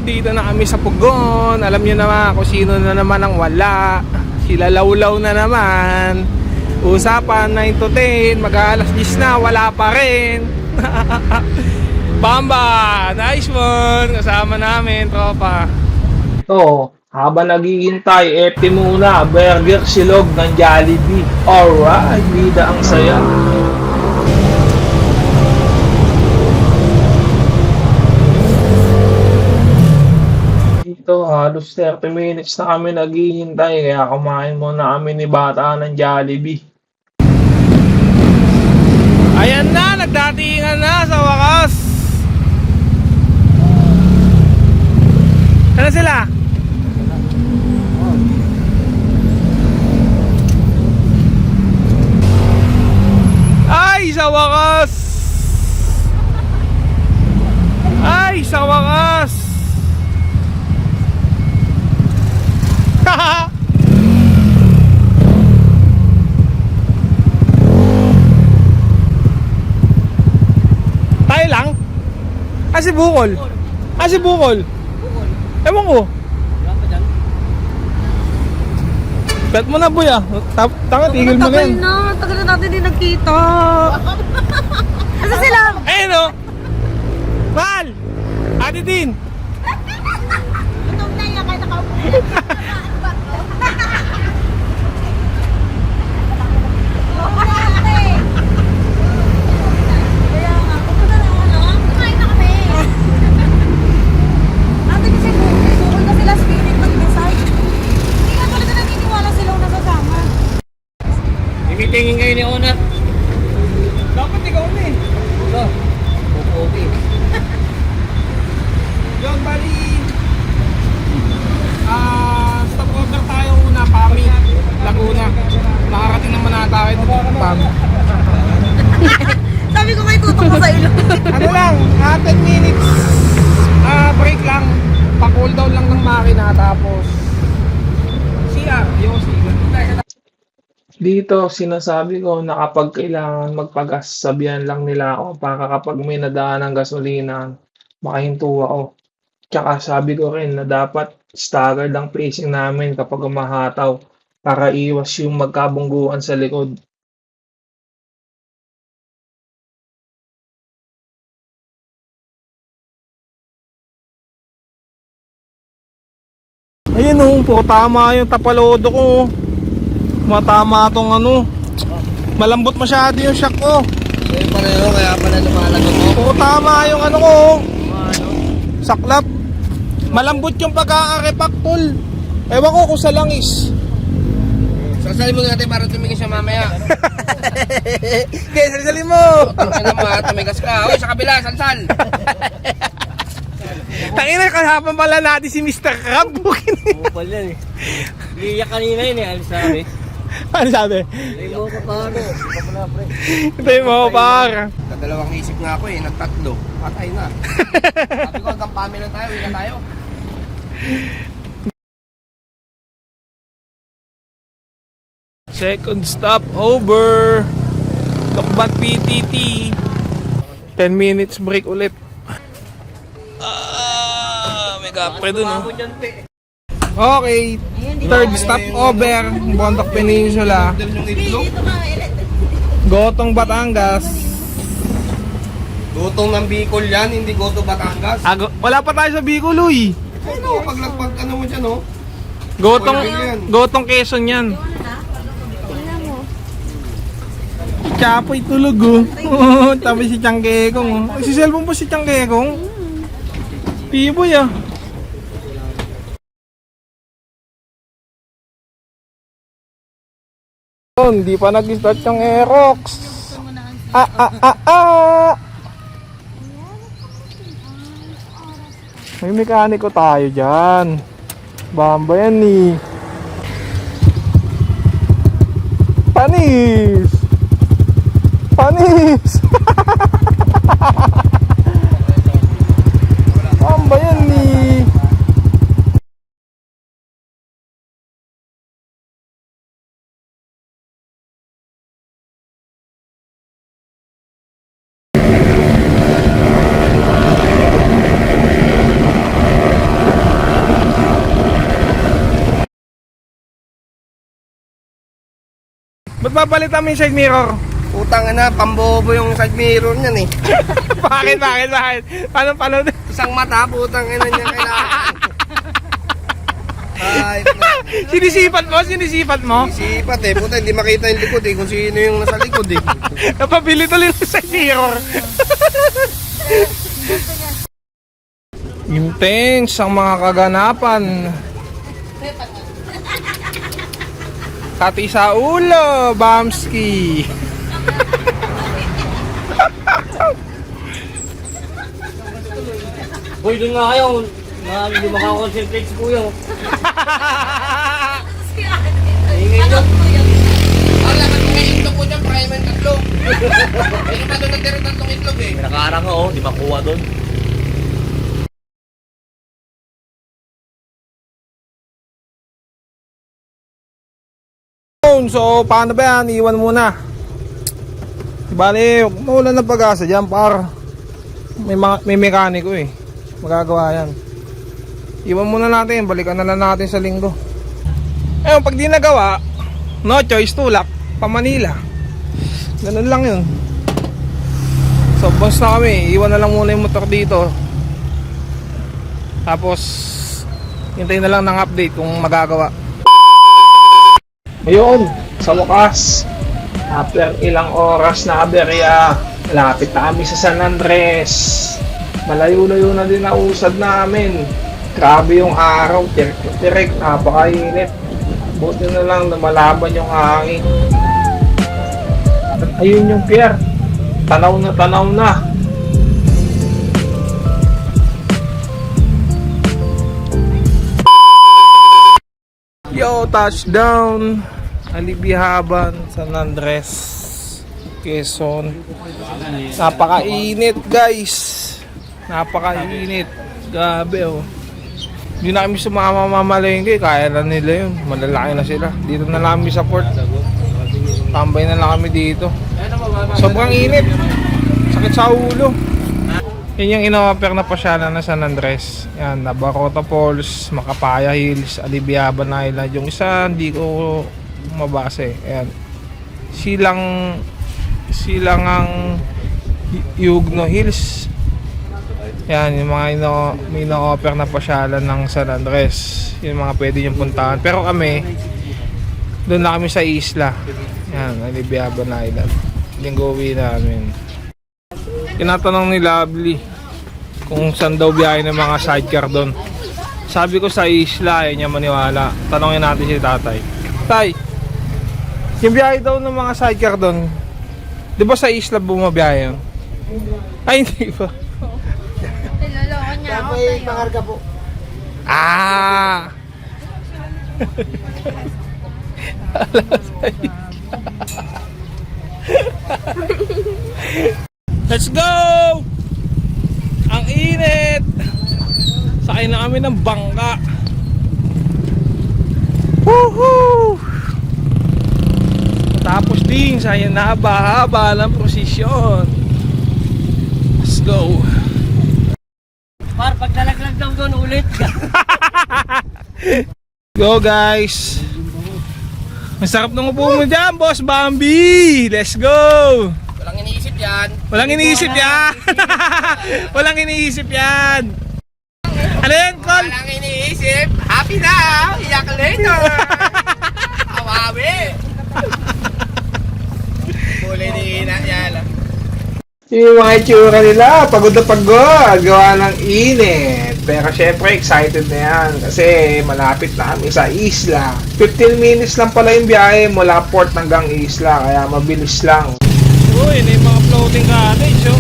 dito na kami sa Pugon. Alam niyo naman kung sino na naman ang wala. Sila Lawlaw na naman. Usapan 9 to 10, mag-aalas 10 na, wala pa rin. Bamba, nice one. Kasama namin, tropa. Ito, habang naghihintay, epi muna, burger silog ng Jollibee. Alright, bida ang saya. Dito, halos 30 minutes na kami naghihintay, kaya kumain muna kami ni Bata ng Jollibee. Ayan na, nagdatingan na sa wakas. Ano sila? Ay, sa wakas. Ay, sa wakas. Tayo lang? Si Bukol? Si Bukol? Ewan ko. Bet mo na, boy, ah. Tanga, tigil mo na yan. Tagal na natin din nagkita. Asa sila? Ayun, oh. Mahal! Ate Din! Ito na yan, kaya nakaupo. Tingin kayo ni owner. Dapat ikaw na eh. Ito. Okay. Yun, bali. Stop over tayo una, Pami. Laguna. Nakarating naman na tayo dito, Pami. Sabi ko may tutok ko sa ilong. Ano lang, 10 minutes break lang. Pa-cool down lang ng makina, tapos CR, Yossi. Dito, sinasabi ko na kapag kailangan magpagas, sabihan lang nila ako para kapag may nadaan ng gasolina, makahinto ako. Tsaka sabi ko rin na dapat staggered ang pacing namin kapag umahataw para iwas yung magkabungguan sa likod. Ayun oh, po tama yung tapalodo ko. Matama tong ano. Malambot masyado yung shock ko. Kaya pareho, kaya pala lumalagot mo. Po tama yung ano ko. Saklap. Malambot yung pagkakarepak, tol. Ewan ko kung sa langis. Sasalin mo natin para tumingin siya mamaya. Okay, salisalin mo. Ano naman, tumigas ka. Uy, sa kabila, salsal. Tangina, kahapon pala natin si Mr. Crab. Bukal yan eh. Liyak kanina yun eh, alis sabi. Ano sabi? Ay mo ka paro. Ito mo, par. Dadalawang isip nga ako eh, nagtatlo. Patay na. Sabi ko hanggang pami lang tayo, uwi na tayo. Second stop over. Lokbat PTT. 10 minutes break ulit. May gapre dun, oh. Okay, third stop over, Bondoc Peninsula, Gotong Batangas. Gotong ng Bicol yan, hindi Goto Batangas. Wala pa tayo sa Bicol, uy. Ano, pag ano mo dyan, oh. Gotong Quezon yan. Chapoy tulog, oh. Tapos si Changgekong, oh. Si cellphone po si Changgekong. Piboy, ah. Hindi pa nag-start yung Aerox. May mekaniko tayo dyan. Bamba yan eh. Panis! Panis! Bamba yan eh. Papalitan mo yung side mirror. Putang ina, pambobo yung side mirror niyan eh. Bakit? Paano? Isang mata, putang ina niya kailangan. Ay, Sinisipat mo? isipat eh. Puta, hindi makita yung likod eh. Kung sino yung nasa likod eh. Napabili tuloy ng side mirror. Intense ang mga kaganapan. Kati sa ulo, Bamski. Uy, doon nga kayo. Hindi makakonsentrate si Kuya. Ingay doon. Ang lahat ng may itlog ko dyan, kaya mo yung tatlo. Hindi pa doon nagtira tatlong itlog eh. May nakaarang nga, oh. Di makuha doon. So, paano ba yan? Iwan muna. Bale, maulan ng pag-asa dyan, par. May mekaniko eh. Magagawa yan. Iwan muna natin, balikan na lang natin sa linggo. Ayun, pag di nagawa, no choice, tulak, pa Manila. Ganun lang yun. So, boss na kami. Iwan na lang muna yung motor dito. Tapos, hintayin na lang ng update kung magagawa. Ayun, sa wakas, after ilang oras na aberya, malapit na kami sa San Andres. Malayo-layo na din ang usad namin. Grabe yung araw, tirik, napakainit. Buti na lang na malaban yung hangin. At ayun yung pier, tanaw na tanaw na. Yo, touchdown! Alibihaban, San Andres, Quezon. Napakainit, guys. Napakainit. Gabi, oh. Hindi na kami sumama mamalengke. Kaya na nila yun. Malalaki na sila. Dito na lang kami sa port. Tambay na lang kami dito. Sobrang init. Sakit sa ulo. Yan yung ino-offer na pasyalan na San Andres. Yan, Nabarota Falls, Macapaya Hills, Alibiaban Island. Yung isa, hindi ko mabase. Ayan. Silang ang Yugno Hills. Yan, yung mga may ino-offer na pasyalan ng San Andres. Yung mga pwede yung puntahan. Pero kami, doon na kami sa isla. Yan, Alibiaban Island. Linggo-uwi namin. Tinatanong ni Lovely kung saan daw biyahe ng mga sidecar doon. Sabi ko sa isla, ayaw niya maniwala. Tanongin natin si tatay. Tay, yung biyahe daw ng mga sidecar doon, di ba sa isla bumabiyahe yun? Ay, hindi ba? Niloloko niya ako sa'yo. Ah! Let's go! Ang init! Sakay na kami ng bangka. Woohoo! Tapos din sa haba-haba ng prosesyon. Let's go! Par, pag nalaglag daw doon ulit. Go guys! Masarap nung upo mo dyan, Boss Bambi! Let's go! Walang iniisip yan. Walang iniisip yan! Walang iniisip yan! Ano yan, Col? Walang iniisip. Happy now. Iyak later. Awawi. Muli ni Ina yan. Yung mga itsura nila, pagod na pagod, gawa ng init. Pero syempre, excited na yan kasi malapit na kami sa isla. 15 minutes lang pala yung biyahe mula port hanggang isla, kaya mabilis lang. Uy, may mga floating cottage, oh.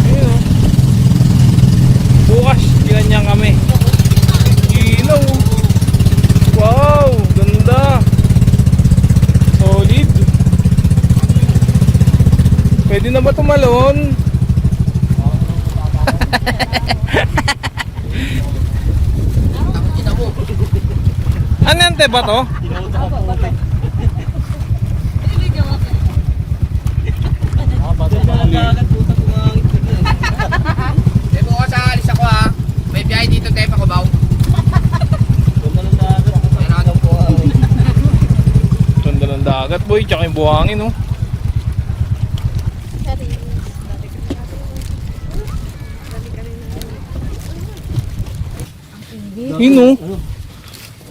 Ayun, oh. Bukas, ganyan kami. Ilaw. Wow, ganda. Solid. Pwede na ba tumalon? Ano yan, te ba to? Eh, bukas alis ako ha. May biyahe dito tayo pa Cubao. boy, tsaka yung buhangin, oh. Yun, oh.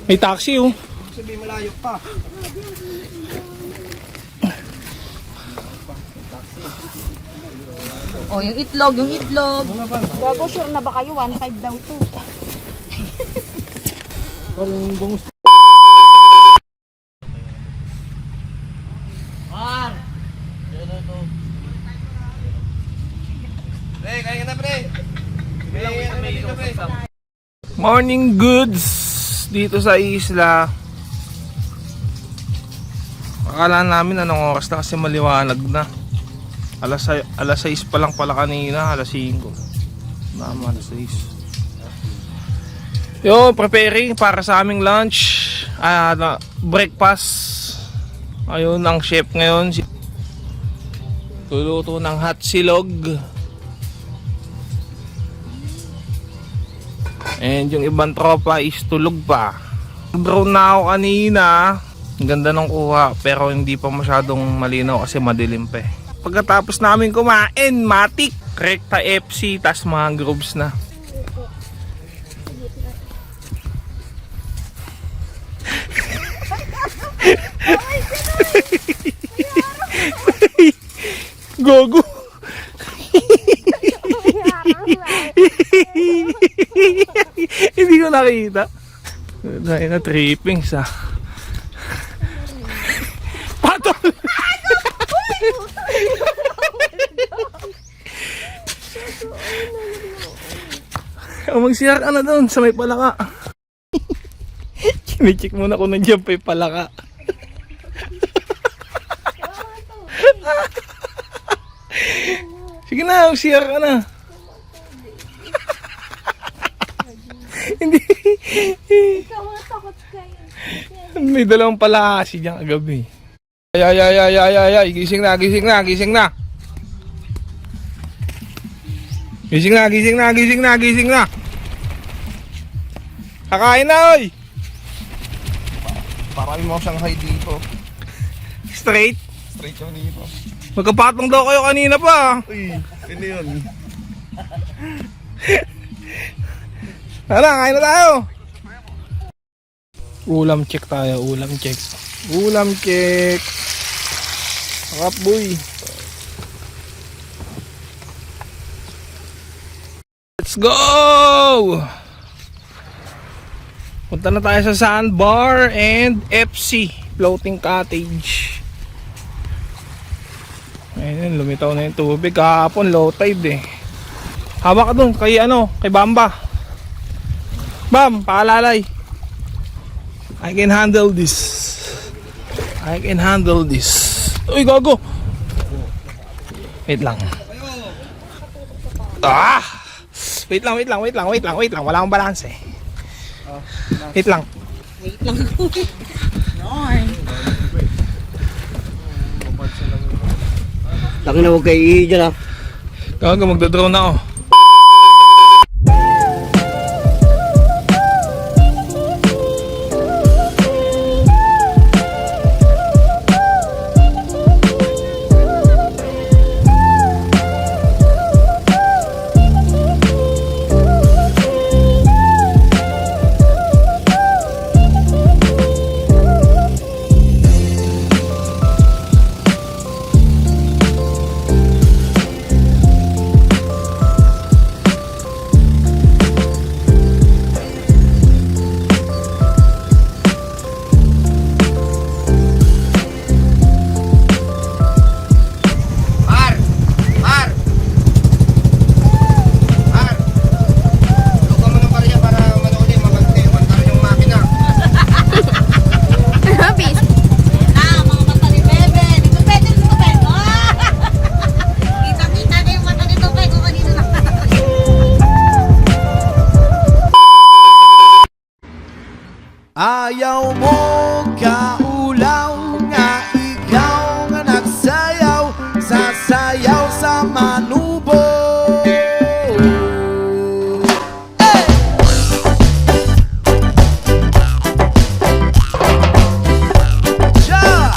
May taxi, oh. Sabi malayo pa. Oh, yung itlog, yung itlog. Gago, sure na ba kayo? 1.5 daw to. Par! Pre, kaya na pre. Kaya na dito pre. Morning goods dito sa isla. Akala namin anong oras na kasi maliwanag na. Alas 6 pa lang pala kanina, alas 5. Mama, alas 6. Yo, preparing para sa aming lunch. Breakfast. Ayun ang chef ngayon. Luluto ng hot silog. And yung ibang tropa is tulog pa. Drone na ako kanina. Ang ganda ng kuha pero hindi pa masyadong malinaw kasi madilim pa eh. Pagkatapos namin kumain, matik, rekta FC, tas mga grooves na. Gogo. Hindi ko nakita. Dahil na tripping sa patol. Mag-share ka na doon sa may palaka. Kinichik muna kung nandiyan pa yung palaka. Sige na, mag-share ka na. Hindi. May dalawang palaka kasi dyan kagabi. Ay, gising na. Gising na. Kakain na, oy! Parang mo Shanghai dito. Straight? Straight yung dito. Magkapatong daw kayo kanina pa. Uy, hindi yun. Tara, kain na tayo. Ulam check tayo, ulam check. Sarap boy. Let's go! Punta na tayo sa Sandbar and FC Floating Cottage. Ayun, lumitaw na yung tubig. Kahapon low tide eh. Hawak ka dun kay Bamba. Bam, paalalay. I can handle this. Uy, gago. Wait lang. Wait lang. Wala akong balance eh. Wait lang. Laki na huwag kayo ihi dyan, ah. Gago, magdodrone na ako. Ayaw mo kaulaw nga ikaw nga nagsayaw, sasayaw sa manubo. Hey! Ja!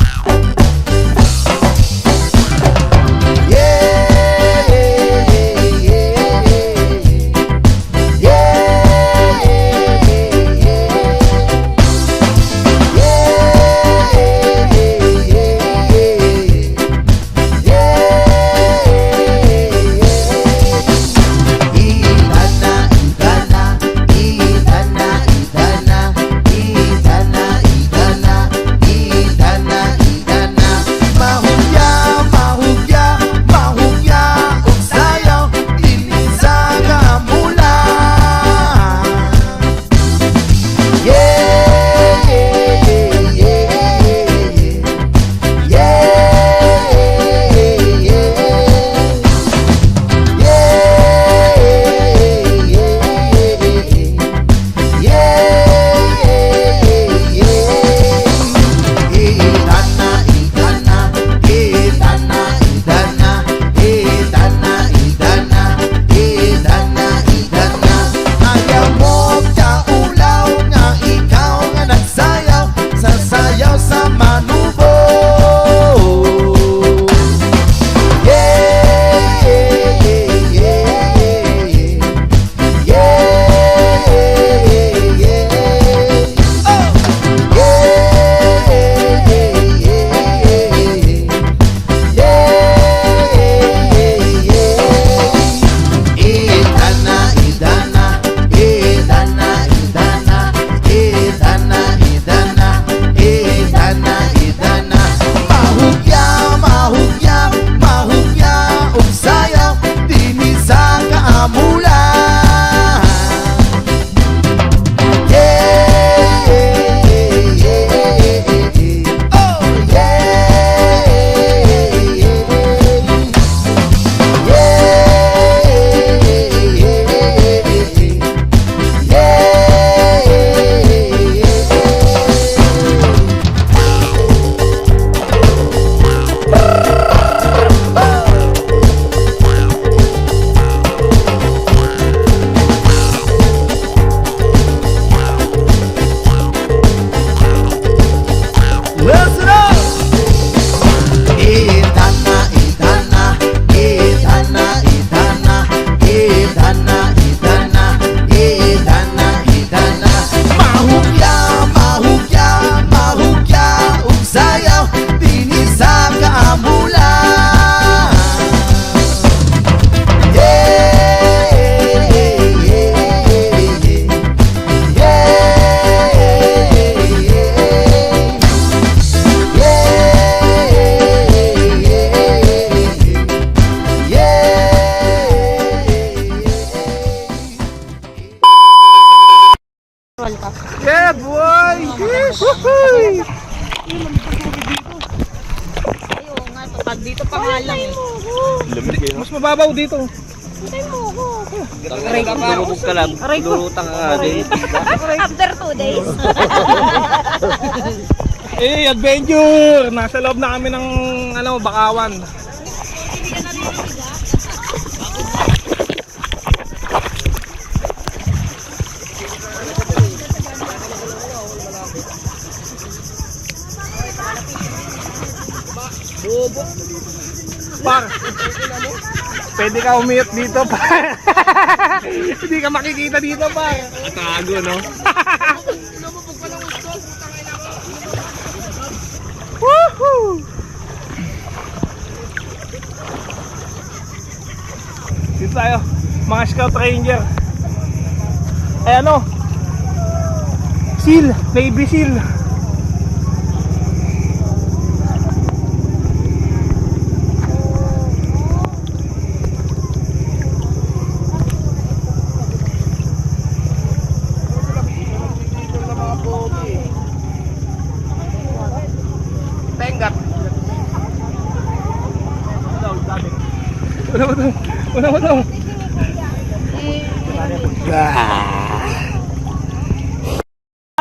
mababaw dito. Hintay mo ako. Lumubog ka lang. Lulutang ka nga din. After 2 days. Eh, adventure! Nasa loob na kami ng bakawan. Par, pwede ka umiyot dito, par. Hindi ka makikita dito, par. Tago, no? Woohoo! Dito tayo, mga scout ranger. Eh ano? Seal, Navy Seal. Tenggap. Wala mo to.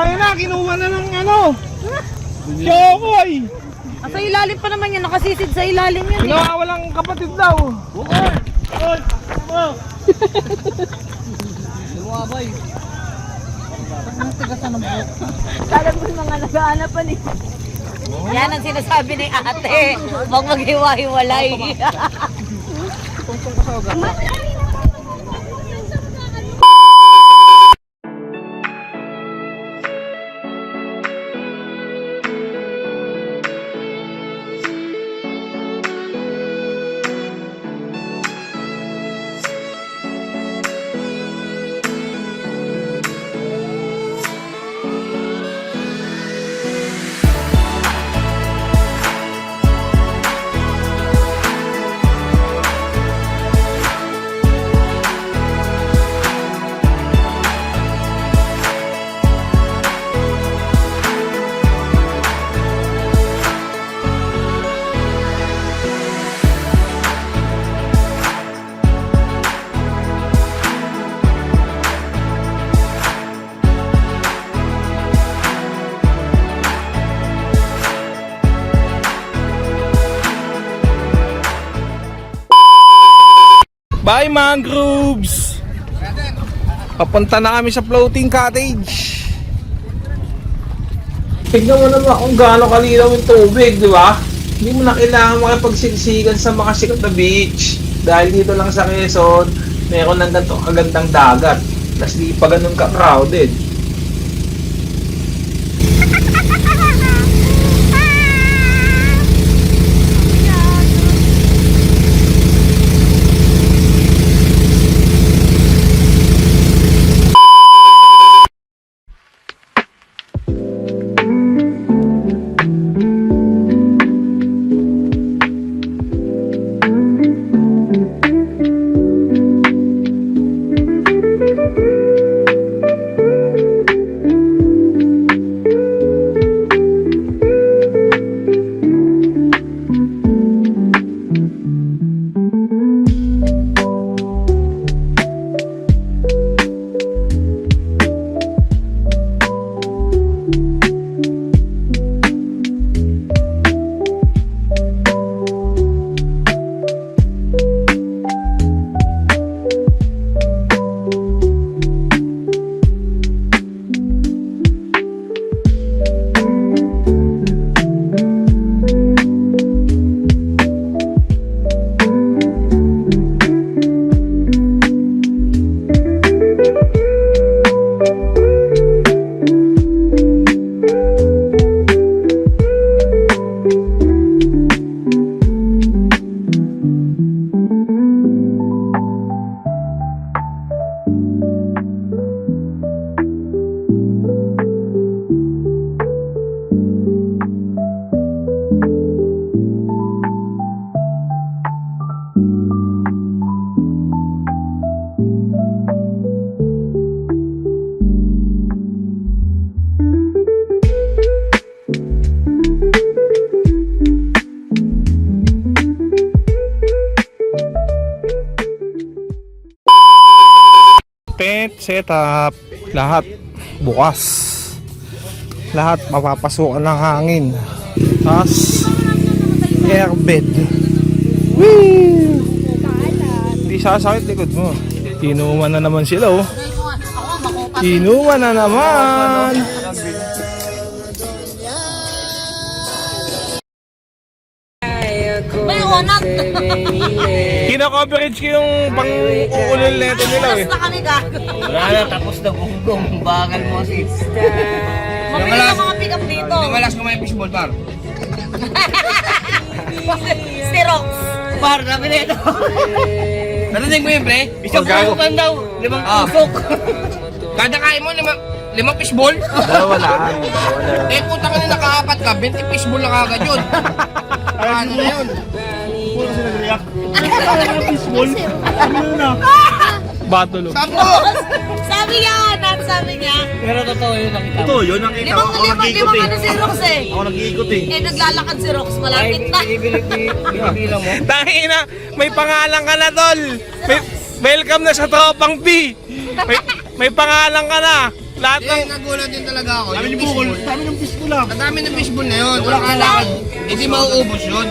Ay na, kinuha na ng Chokoy! Sa ilalim pa naman yan. Nakasisid sa ilalim yan. Ginawa walang kapatid daw. Alam mo yung mga nag-aanapan eh. Yan ang sinasabi ni ate. Huwag maghiwa-hiwalay. Bye mangroves! Papunta na kami sa floating cottage. Tignan mo naman kung gaano kalinaw yung tubig, di ba? Hindi mo na kailangan makipagsiksikan sa mga sikat na beach. Dahil dito lang sa Quezon, meron ng ganito kagandang dagat. Tapos di pa ganun ka-crowded. tent setup. Lahat bukas. Lahat mapapasukan ng hangin. Tapos airbed. Whee! Hindi sasakit likod mo. Inuman na naman sila oh. Inuman na naman. May unat. Kino-coverage ko yung pang-uulol neto nila eh. Basta kami gago. Wala na, tapos na gunggong. Bakal mo kasi. Mabili ka mga pick up dito. Yung malas ko may fishball, par. Stirox. Par, sabi na ito. Narinig mo yun, pre? Isang pusukan daw. 5 pusok. Kada kain mo, limang fishball? Dalawa lang. Eh, puta ka na nakaapat ka, 20 fishball na kagad yun. Ano na yun? Batulog. Sampo! Sabi niya, sabi niya. Pero totoo yun, nakita mo. Ito, yun nakita ko. Ako nag-iikot eh. Limang ano si Rox eh. Ako nag-iikot eh. Eh, naglalakad si Rox. Malapit na. Binibilang mo. Tangina, may pangalan ka na tol. Welcome na sa Tropang B. May pangalan ka na. Lahat ng Nagulat din talaga ako. Dami Yung ng bukol. fishball. Dami ng fishball lang. Ang dami ng fishball na yun. Wala kalakad. Hindi mauubos yun.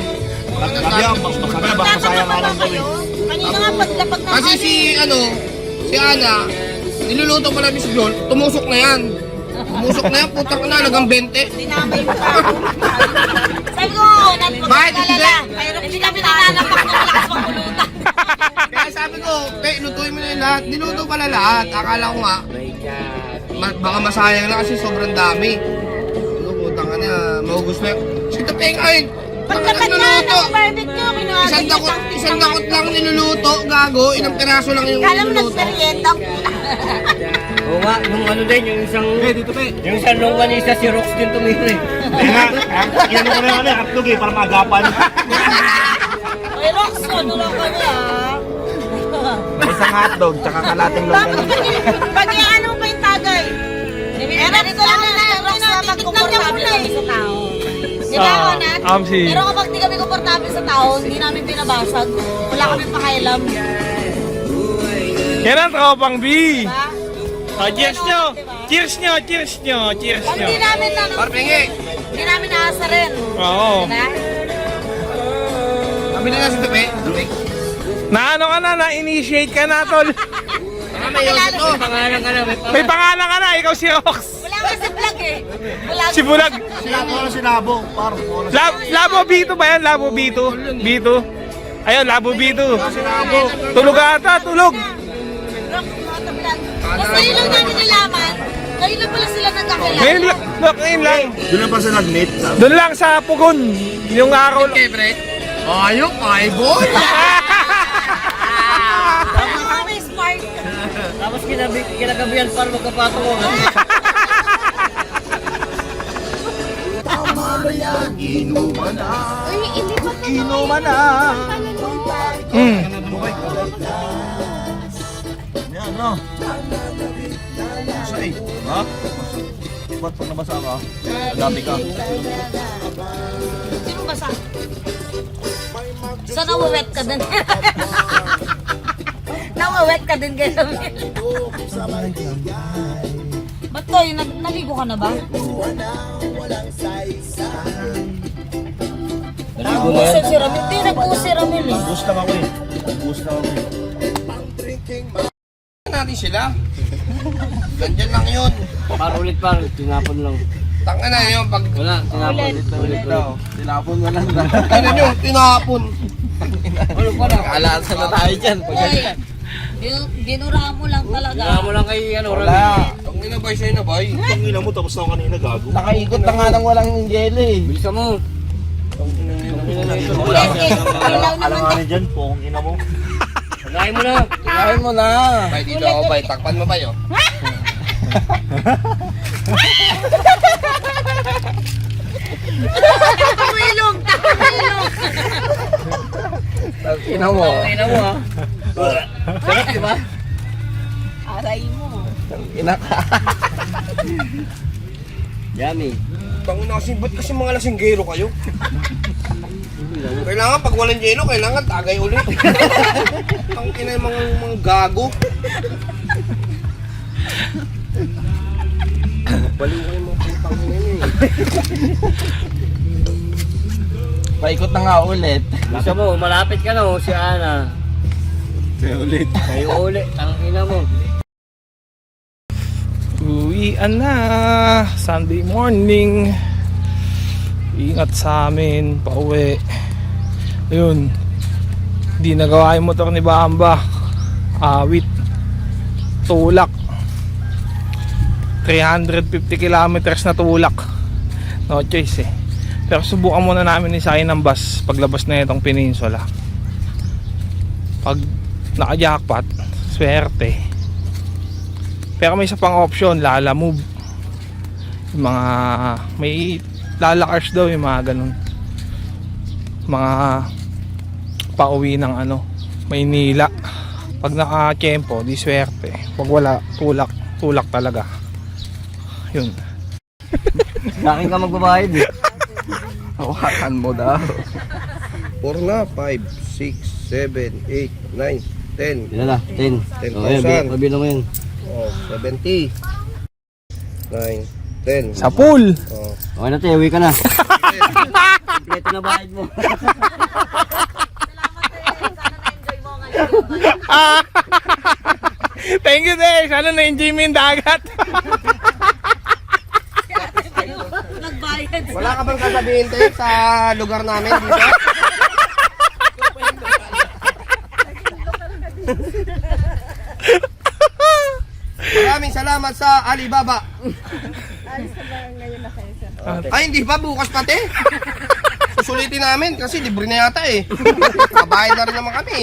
Sabi ang masaya baka masaya nga lang gawin. Kanina nga paglapag na Kasi si Ana, niluluto pala fishball, tumusok na yan. Tumusok na yan, putang na, nagang 20. dinamay mo pa. Sabi ko, Bakit? nagpapalala. Kaya hindi kami nananapak na malakas magpulutan. Kaya sabi ko, lutuin mo na yung lahat. Niluto pala lahat. Akala ko nga, baka masayang lang kasi sobrang dami. Ano, putang ka na, maubos na yun. Si Tapeng ay, Pagkakat na ng barbecue, kinuha isang dakot lang niluluto, gago. Ilang piraso lang yung Kala mo niluluto. nagperienda. Oo nga, yung ano din, yung isang... Dito pe. Yung isang longganisa, si Rox din tumira eh. Yan ko na ano, hotdog eh, para magapan. Ay, Rox, ano lang ka niya? Isang hotdog, tsaka kalating longganisa. Pag ano pa yung tagay? Ganito lang na, Rox, na magkukomportable kami sa tao. Di ba, Onat? Amsi. Pero kapag di kami komportable sa tao, hindi namin binabasag. Wala kami pakailam. Yan ang Tropang B. Diba? Oh, cheers nyo. Cheers nyo, cheers nyo, cheers Pag nyo. di namin na, Parpenge, hindi namin naasa rin. Oo. Diba? kami na si Tapeng. Na ano ka na, na-initiate ka na tol. Baka may yoso to. Pangalan ka na, May pangalan ka na, ikaw si Rox. Wala kasi vlog eh. Wala Si Bulag. Sinabo na sinabo. Par, Labo B2 ba yan? Labo B2? B2? Ayun, Labo B2. Tulog ata, tulog. Tapos ngayon lang namin nalaman, ngayon lang pala sila nagkakilala. Ngayon lang, look, ngayon lang. doon na pa sa nag-meet. Doon lang sa Pugon. Yung araw lang. Okay, pre. Ayok, ay boy. Ano may spark? Tapos kinagabihan para magkapatong ko. Ay, hindi pa Inuman na. Yan, no? Say, ha? Ba't pag nabasa ka? Gabi ka. Sino ba sa? So, nawawet ka din. Nawawet ka din kayo. Ba't to? Naligo ka na ba? Nag-uusap si Ramil. Hindi, nag-uusap si Ramil eh. Boost lang ako eh. Boost lang ako eh. Natin sila. Nandyan lang yun. Par ulit par, tinapon lang. Tanga na yun. Pag Wala, tinapon. Ulit. Tinapon mo lang na. ano nyo, tinapon. Ano pa na? Kaalasa na tayo dyan. Ay, binura mo lang talaga. Wala mo lang kay ano, Wala. Ang inabay sa'yo na, boy. Ang ina mo, tapos na ako kanina gago. Nakaikot na nga ng walang jelly eh. Bilisan mo. Ilaw naman Alanganin dyan, pong ina mo. Lagayin mo na. Kain mo na. Bay, dito ako, bay. Takpan mo, bay, oh. Takawilong! Takawilong! Ina mo. Tingnan mo ha. Sarap di ba? Aray mo. Ina ka. Yummy. Tangina kasi, ba't kasi mga lasinggero kayo? Kailangan pag walang yelo, kailangan tagay ulit. Ang ina yung mga gago. Paikot na nga ulit. Gusto mo, malapit ka na oh, si Ana. Kaya ulit. Kayo ulit, ang ina mo. Uwian na. Sunday morning. Ingat sa amin. Pauwi. Ayun. Di nagawa yung motor ni Bamba. Awit. Tulak. 350 kilometers na tulak. No choice eh. Pero subukan muna namin isakay ng bus paglabas na itong peninsula. Pag naka-jackpot, swerte. Pero may isa pang option, Lala Move. Yung mga may Lala cars daw, yung mga ganun. Mga pauwi ng ano, Maynila. Pag naka-tiyempo, di swerte. Pag wala, tulak talaga. Yun. Sa akin ka magbabayad eh. Hawakan mo daw. 4 na, 5, 6, 7, 8, 9, 10. Ilan na? 10. 10,000. Mabilang mo yun. Oh, 70. 9, 10. Sa pool! Oh. Okay na te, uwi ka na. Kompleto na bayad mo. Thank you, Day! Sana na-enjoy mo yung dagat. Nagbayad. Wala ka bang sasabihin tayo sa lugar namin dito? Maraming salamat sa Alibaba. Ay, hindi pa. Bukas pati. Susulitin namin kasi libre na yata eh. Kabayad na rin naman kami.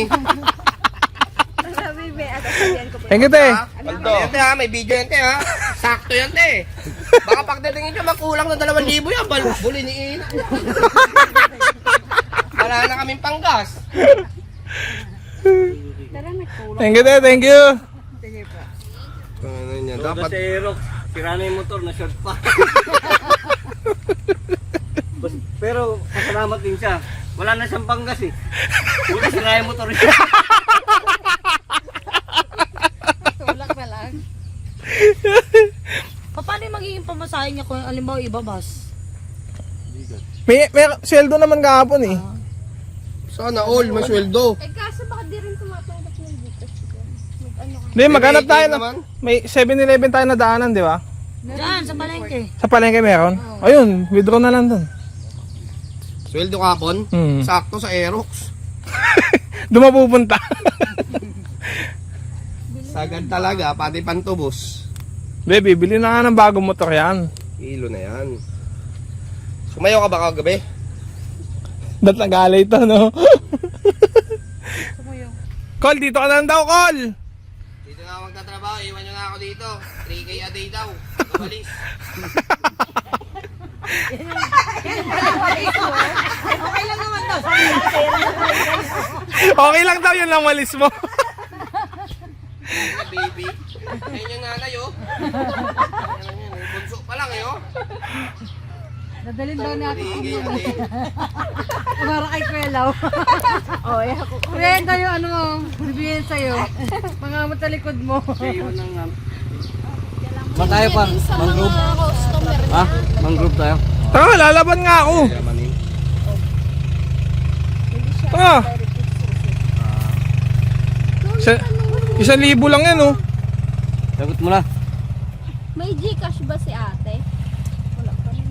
Thank you, Day! Yan te ha, may video yan te ha. Sakto yan te. Baka pagdatingin nyo magkulang na 2,000 yan. Buli ni Ina. Wala na kaming panggas. Thank you, Day! Thank you! Ano yan, Dapat si Rox, sira na yung motor, na short pa. Pero pasalamat din siya. Wala na siyang panggas eh. Buti sira yung motor niya. Tulak na lang. Paano yung magiging pamasahe niya kung alimbawa ibabas? May sweldo naman kahapon eh. Sana all, masweldo. Eh kaso baka di rin tumatawag ng butas. Mag-ano ka. Hindi, maghanap tayo ATM na. naman. May 7-Eleven tayo na daanan, di ba? Diyan, sa palengke. Sa palengke meron? Ayun, withdraw na lang dun. Sweldo kapon, sakto sa Aerox. Doon mapupunta. Sagad talaga, pati pantubos. Baby, bili na nga ng bagong motor yan. Kilo na yan. Sumayaw ka ba kagabi? Ba't nagalay ito, no? Call, dito ka na lang daw, Call! Dito na ako magtatrabaho, iwan nyo na ako dito. 3K a day daw. Kabalis. Okay lang naman daw. Okay lang daw, yun lang walis mo. Baby. Ayun yung nanay oh. Bunso pa lang eh oh. Dadalhin daw natin. 3K a day. Para kay Kwelaw. Oh, eh ako. Kwenta yung ano mo, bibigyan sa'yo. Mga mata likod mo. Ba tayo pa? Mangrove? Ha? Mangrove tayo? Tara, lalaban nga ako. Tara. 1,000 lang yan, oh. Sagot mo na. May Gcash ba si ate? Wala pa rin.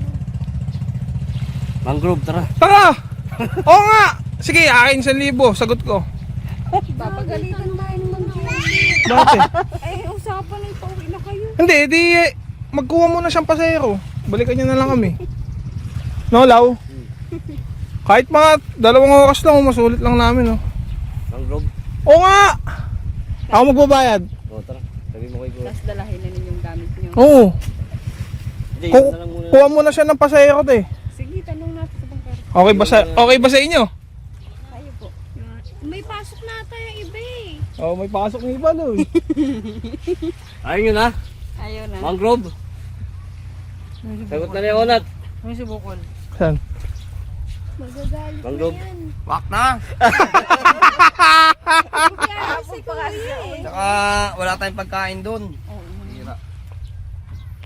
Mangrove, tara. Tara. Oo nga. Sige, akin 1,000. Sagot ko. Papagalitan tayo ng Bakit? Eh, usapan na pauwi na kayo. Hindi, di magkuha muna siyang pasero. Balikan niya na lang kami. No, Lau? Kahit mga 2 oras lang, masulit lang namin, oh. Mangrove. Oo nga. Ako magbabayad. O, tara. Sabi mo kay Kuya. Tapos dalahin na ninyong gamit nyo. Oo. Hindi, yun na lang muna. Kuha muna siya ng pasero, te. Sige, tanong natin sa bangkar. Okay ba sa inyo? Kayo po. May pasok na tayo iba eh. Oh, may pasok ng iba doon. Ayun yun ha. Ayaw na. Mangrove. Sagot na ni Onat. May subukol. Saan? Magagalit Mangrove. na yan. Wak na. Kaya si Kuya eh. Saka wala tayong pagkain doon. Hira.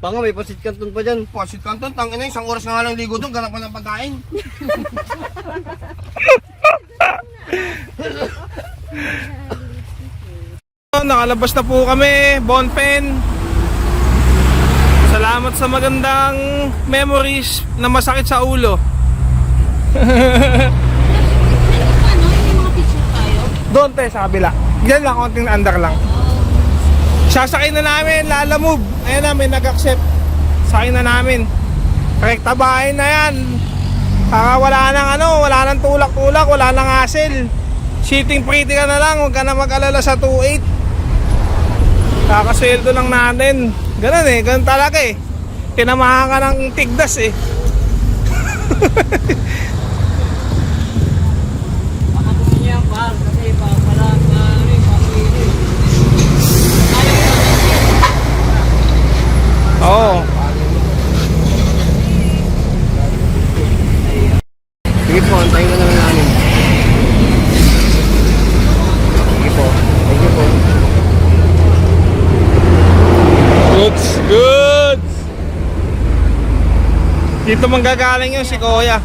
Baka may pasit kanton pa dyan. Pasit Canton, tangina, isang oras na nga lang ligo doon, ganap pa ng pagkain. Nakalabas na po kami, Bonpen. Salamat sa magandang memories na masakit sa ulo. Ano, yung mga picture tayo? Doon tayo sa kabila. Yan lang, konting andar lang. Sasakay na namin, Lala Move. Ayan na, may nag-accept. Sakay na namin. Rekta bahay na yan. Wala nang wala nang tulak-tulak, wala nang hassle. Sitting pretty ka na lang, huwag ka na mag-alala sa 2.8. Kakasweldo lang natin. Ganun ganun talaga Tinamahan ka ng tigdas Baka gusto niya ang bahal kasi pala pamili. Oo. Sige po, antayin na lang namin. Sige po. Thank you po. Goods! Dito manggagaling yun si Kuya.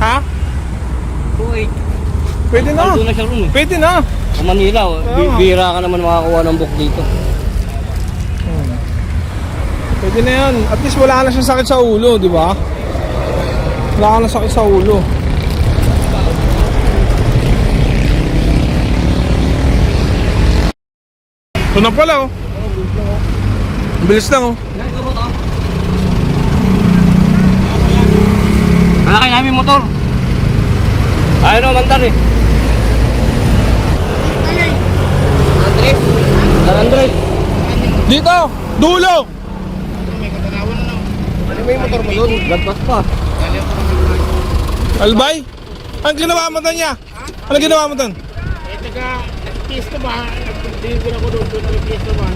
Ha? Uy, Pwede na. ando na siya ron. Pwede na. Sa Manila, Oo. bihira ka naman makakuha ng book dito. Pwede na yan. At least wala na siyang sakit sa ulo, di ba? Wala ka na sakit sa ulo. Ito na pala Bilis lang Malaki namin motor. Ayaw na mandar Andres? Andres? Dito! Dulo! Ano may motor mo yun? Lagpas pa. Albay? Anong ginawa mo doon niya? Anong ginawa mo doon?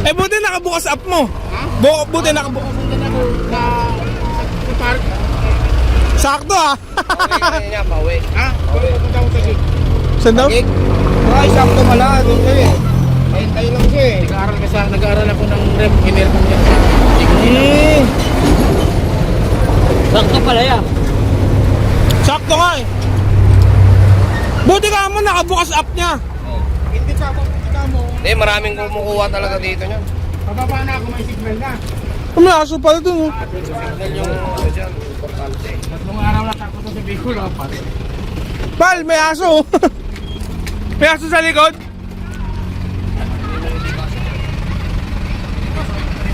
Buti nakabukas app mo. Buti nakabukas. Sakto Kaya pauwi. Saan daw? Ay, sakto pala. Doon kayo Tayo lang siya Nag-aaral ako ng rep. Hinirpan niya. Sakto pala yan. Sakto nga Buti ka mo nakabukas app niya. Hindi ka mo. Hindi, maraming kumukuha talaga dito niyan. Pababa na ako, may signal na. May aso pala dun Signal yung dyan. Importante. Tatlong araw na takot ko sa Bicol. Pare. Pal, may aso May aso sa likod.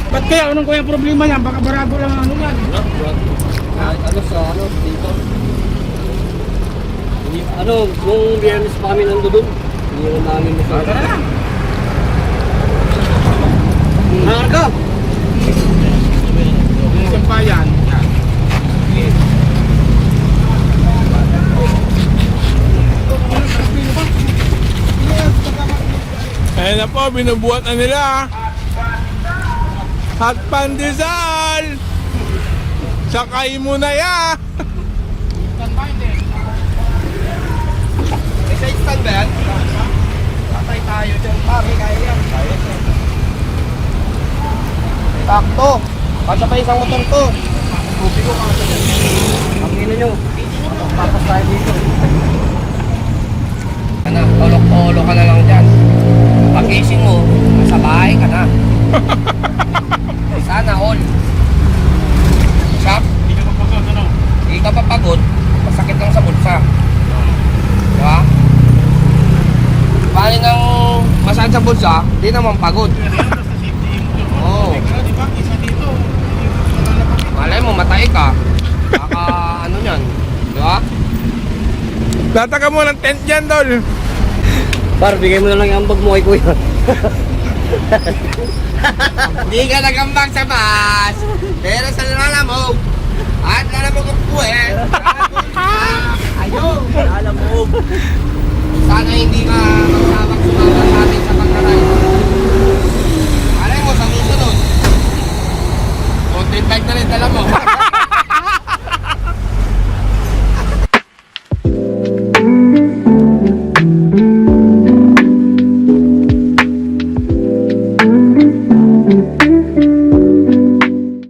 Ba't kaya? Anong kaya problema yan? Baka barado lang ang ano yan. Ano sa ano dito? Ano, nung biyernes pa kami nandoon, hindi na namin masarap. Narka! Yung sampayan. Ayan na po, binubuhat na nila Hot pandesal Sakay mo na ya May side stand ba yan? Tatay tayo dyan. Pari, kaya yan. Sakto. Kasya pa isang motor to. Tupi ko kasya dyan. Ang ina nyo, papas tayo dito. Ano, tolok-tolo ka na lang dyan. Pag-gising mo, nasa bahay ka na. Sana all. Shop, Hindi ka mapagod, ano? hindi ka papagod. Masakit lang sa bulsa. Diba? Bali ng masakit sa bulsa, di naman pagod. Oo. Pero di ba, isa dito. Malay mo, matay ka. Baka ano yan. Diba? Lataka mo ng tent dyan, Dol. Par, bigay mo na lang yung ambag mo kay kuya. Hindi ka nagambang sa bus. Pero sa lala mo, at lala mo kung puwet.